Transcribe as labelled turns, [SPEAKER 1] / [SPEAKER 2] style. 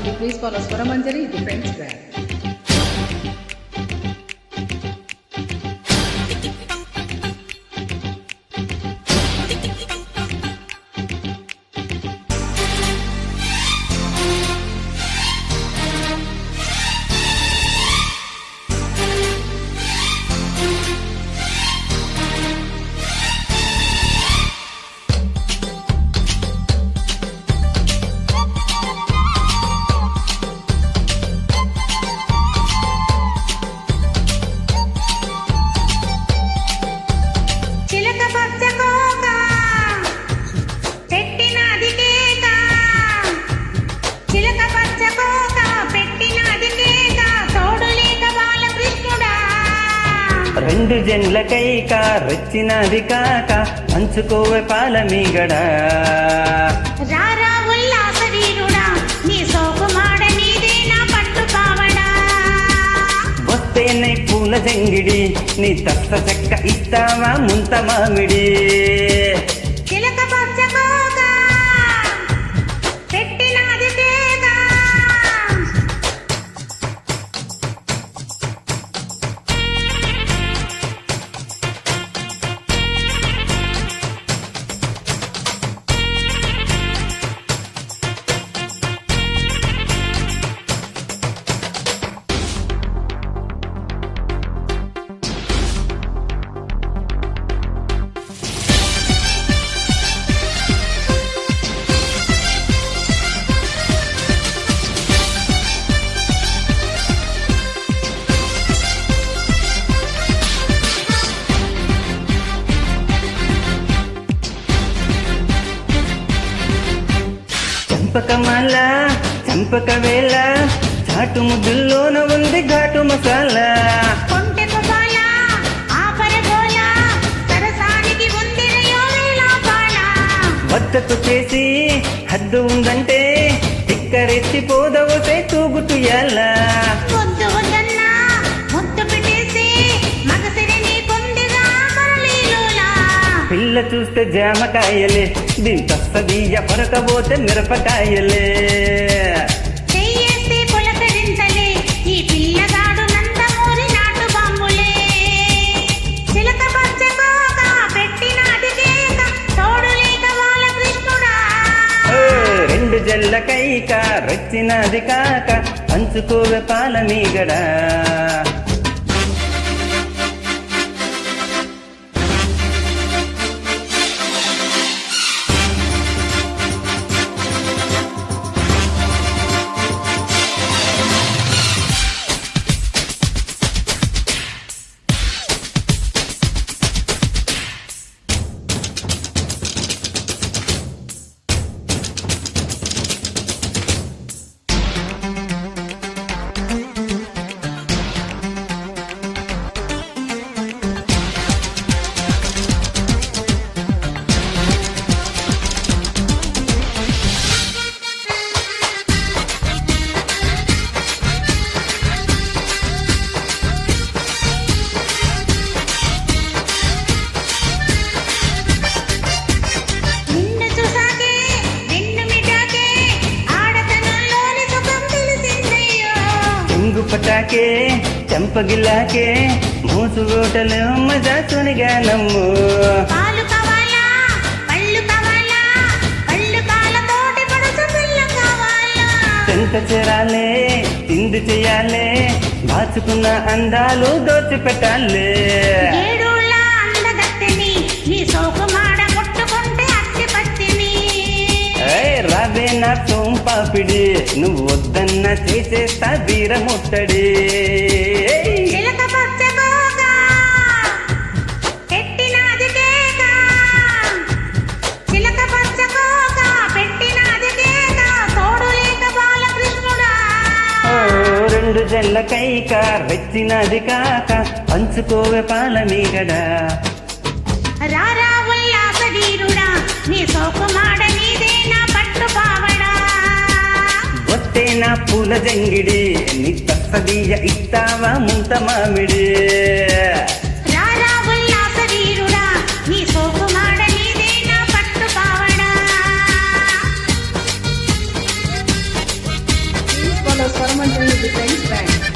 [SPEAKER 1] party, please follow Swaramanjari, the Friends Square.
[SPEAKER 2] రెండు జండ్లకైక రెచ్చినది కాక పంచుకోవే పాలమీగడా
[SPEAKER 3] రారా ఉల్లాస వీరుడా నీ సోకు మాడ నీదే నా పట్టు పావడా
[SPEAKER 2] వస్తేనే పూల జంగిడి నీ తస్త చెక్క ఇస్తావా ముంత మామిడి
[SPEAKER 3] చిలక పచ్చకోక పెట్టినది కేక
[SPEAKER 2] చంపకమాల చంపక వేళ చాటు ముద్దుల్లోన ఉంది ఘాటు మసాలా
[SPEAKER 3] కొంటెకు బాల ఆపర గోల సరసానికి ఉంది యోవేలా బాల
[SPEAKER 2] వద్దకు చేసి హద్దు ఉందంటే తిక్కరెత్తి పోదవుతే తూగుతుయాలా
[SPEAKER 3] ముద్దు వద్దన్నా ముద్దు పెట్టేసి మగసిరి నీ పొందిగా మరలీలోలా
[SPEAKER 2] పిల్ల చూస్తే జామకాయలే దీంతస్తదీయ పరకబోతే మిరపకాయలే
[SPEAKER 3] చెయ్యేస్తే పులకరింతలే ఈ పిల్లగాడు నందమూరి నాటు బాంబులే చిలక పచ్చకోక పెట్టినది కేక తోడు లేక వాళ్ళ కృష్ణుడా
[SPEAKER 2] ఓ, రెండు జల్లకైక రచ్చినది కాక పంచుకోవే పాలమీగడా
[SPEAKER 3] నిన్ను చూసాకే నిన్ను మిటాకే ఆడతనంలోని సుఖం తెలిసిందయ్యో
[SPEAKER 2] చెంగు పటాకే చెంపగిలాకే మూసు ఓటలు మజా తునిగా నమ్ము
[SPEAKER 3] పాలు కావాలా పళ్ళు కావాలా పళ్ళు కాలతోటి పడుచు పిల్ల కావాలా
[SPEAKER 2] చెంత చెరాలే తిండి చెయ్యాలే దాచుకున్న అందాలు దోచిపెట్టాలే
[SPEAKER 3] ఏడుళ్ళ అందగత్తెని నీ సోకు మాడ ముట్టుకుంటే అట్టి పత్తిని
[SPEAKER 2] ఏయ్, రావే నా సోంపాపిడి నువ్వు వద్దన్న చేసేస్తా వీర ముట్టడి
[SPEAKER 3] చిలక పచ్చకోక పెట్టినది కేక చిలక పచ్చకోక పెట్టినది కేక తోడు లేక బాలకృష్ణుడా
[SPEAKER 2] ఓ, రెండు జల్లకైక రెచ్చినది కాక పంచుకోవే పాలమీగడా
[SPEAKER 3] రారా ఉల్లాస వీరుడా నీ సోకు మాడ నీదే నా పట్టు పావడా
[SPEAKER 2] వస్తే నా పూల జంగిడి నీ తస్తదీయ ఇస్తావా ముంత మామిడి
[SPEAKER 3] రారా ఉల్లాస వీరుడా నీ సోకు మాడ నీదే నా పట్టు పావడా
[SPEAKER 1] Follow Swaramanjari, the Friends Band.